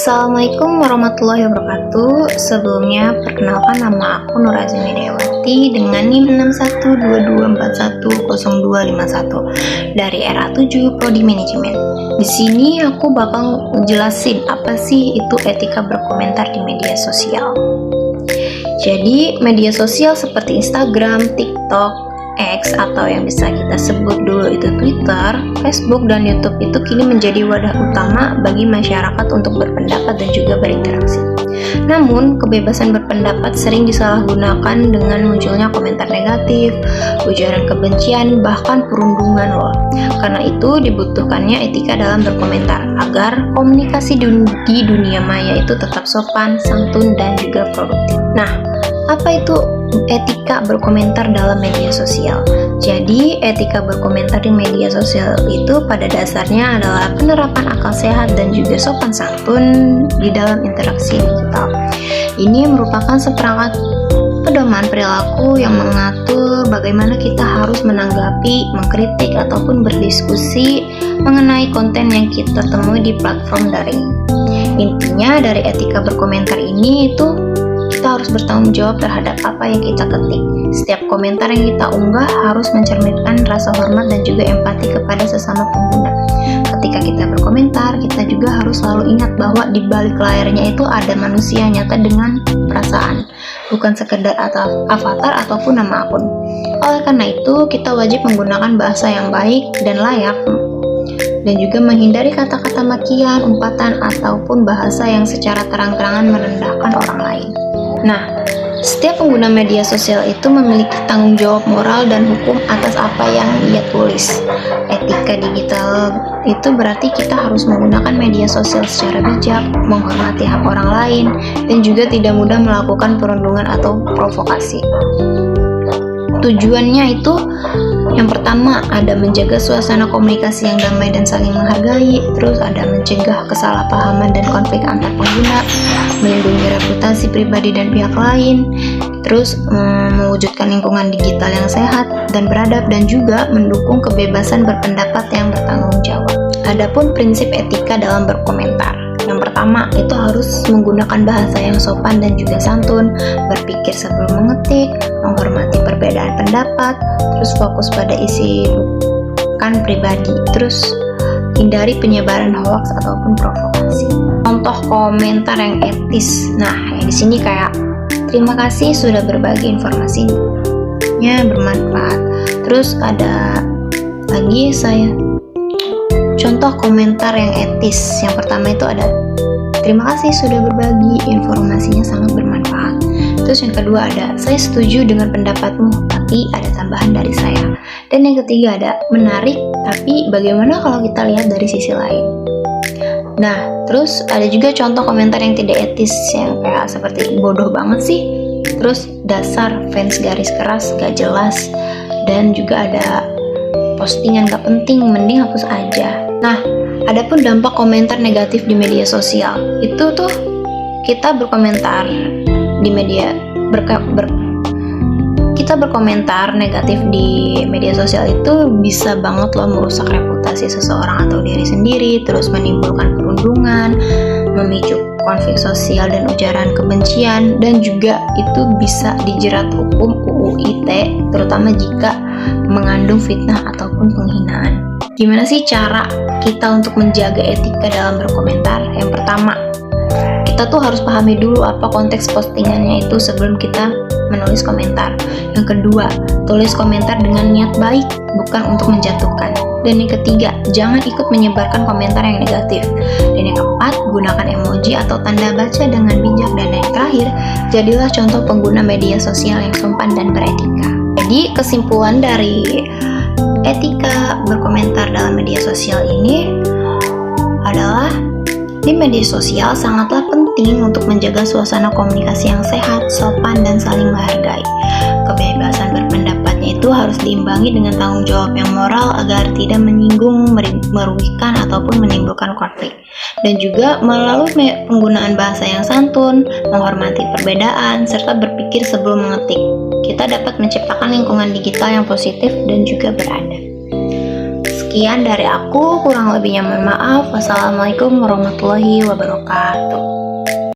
Assalamualaikum warahmatullahi wabarakatuh. Sebelumnya, perkenalkan nama aku Nur Azmi Dewati dengan NIM 6122410251 dari RA7 Prodi Manajemen. Di sini aku bakal jelasin apa sih itu etika berkomentar di media sosial. Jadi, media sosial seperti Instagram, TikTok, X atau yang bisa kita sebut dulu itu Twitter, Facebook, dan YouTube itu kini menjadi wadah utama bagi masyarakat untuk berpendapat dan juga berinteraksi. Namun, kebebasan berpendapat sering disalahgunakan dengan munculnya komentar negatif, ujaran kebencian, bahkan perundungan loh. Karena itu dibutuhkannya etika dalam berkomentar agar komunikasi di dunia maya itu tetap sopan, santun, dan juga produktif. Nah, apa itu etika berkomentar dalam media sosial? Jadi, etika berkomentar di media sosial itu pada dasarnya adalah penerapan akal sehat dan juga sopan santun di dalam interaksi digital. Ini merupakan seperangkat pedoman perilaku yang mengatur bagaimana kita harus menanggapi, mengkritik, ataupun berdiskusi mengenai konten yang kita temui di platform daring. Intinya dari etika berkomentar ini itu kita harus bertanggung jawab terhadap apa yang kita ketik. Setiap komentar yang kita unggah harus mencerminkan rasa hormat dan juga empati kepada sesama pengguna. Ketika kita berkomentar, kita juga harus selalu ingat bahwa di balik layarnya itu ada manusia nyata dengan perasaan, bukan sekedar avatar ataupun nama akun. Oleh karena itu, kita wajib menggunakan bahasa yang baik dan layak, dan juga menghindari kata-kata makian, umpatan, ataupun bahasa yang secara terang-terangan merendahkan orang lain. Nah, setiap pengguna media sosial itu memiliki tanggung jawab moral dan hukum atas apa yang ia tulis. Etika digital itu berarti kita harus menggunakan media sosial secara bijak, menghormati hak orang lain, dan juga tidak mudah melakukan perundungan atau provokasi. Tujuannya itu yang pertama ada menjaga suasana komunikasi yang damai dan saling menghargai, terus ada mencegah kesalahpahaman dan konflik antar pengguna, melindungi reputasi pribadi dan pihak lain, terus mewujudkan lingkungan digital yang sehat dan beradab, dan juga mendukung kebebasan berpendapat yang bertanggung jawab. Adapun prinsip etika dalam berkomentar. Yang pertama, itu harus menggunakan bahasa yang sopan dan juga santun, berpikir sebelum mengetik, menghormati perbedaan pendapat, terus fokus pada isi bukan pribadi, terus hindari penyebaran hoaks ataupun provokasi. Contoh komentar yang etis. Nah, yang di sini kayak terima kasih sudah berbagi informasinya bermanfaat. Terus ada lagi contoh komentar yang etis. Yang pertama itu ada terima kasih sudah berbagi informasinya sangat bermanfaat. Terus yang kedua ada saya setuju dengan pendapatmu tapi ada tambahan dari saya. Dan yang ketiga ada menarik tapi bagaimana kalau kita lihat dari sisi lain. Nah, terus ada juga contoh komentar yang tidak etis yang kayak seperti bodoh banget sih. Terus dasar fans garis keras gak jelas, dan juga ada postingan gak penting mending hapus aja. Nah, adapun dampak komentar negatif di media sosial itu tuh kita berkomentar di media kita berkomentar negatif di media sosial itu bisa banget loh merusak reputasi seseorang atau diri sendiri, terus menimbulkan perundungan, memicu konflik sosial dan ujaran kebencian, dan juga itu bisa dijerat hukum UU ITE terutama jika mengandung fitnah ataupun penghinaan. Gimana sih cara kita untuk menjaga etika dalam berkomentar? Yang pertama, kita tuh harus pahami dulu apa konteks postingannya itu sebelum kita menulis komentar. Yang kedua, tulis komentar dengan niat baik, bukan untuk menjatuhkan. Dan yang ketiga, jangan ikut menyebarkan komentar yang negatif. Dan yang keempat, gunakan emoji atau tanda baca dengan bijak. Dan yang terakhir, jadilah contoh pengguna media sosial yang sopan dan beretika. Jadi, kesimpulan dari etika berkomentar dalam media sosial ini adalah di media sosial sangatlah penting untuk menjaga suasana komunikasi yang sehat, sopan, dan saling menghargai. Kebebasan berpendapatnya itu harus diimbangi dengan tanggung jawab yang moral agar tidak menyinggung, merugikan, ataupun menimbulkan konflik. Dan juga melalui penggunaan bahasa yang santun, menghormati perbedaan, serta berpikir sebelum mengetik, kita dapat menciptakan lingkungan digital yang positif dan juga beradab. Sekian dari aku, kurang lebihnya mohon maaf. Wassalamualaikum warahmatullahi wabarakatuh.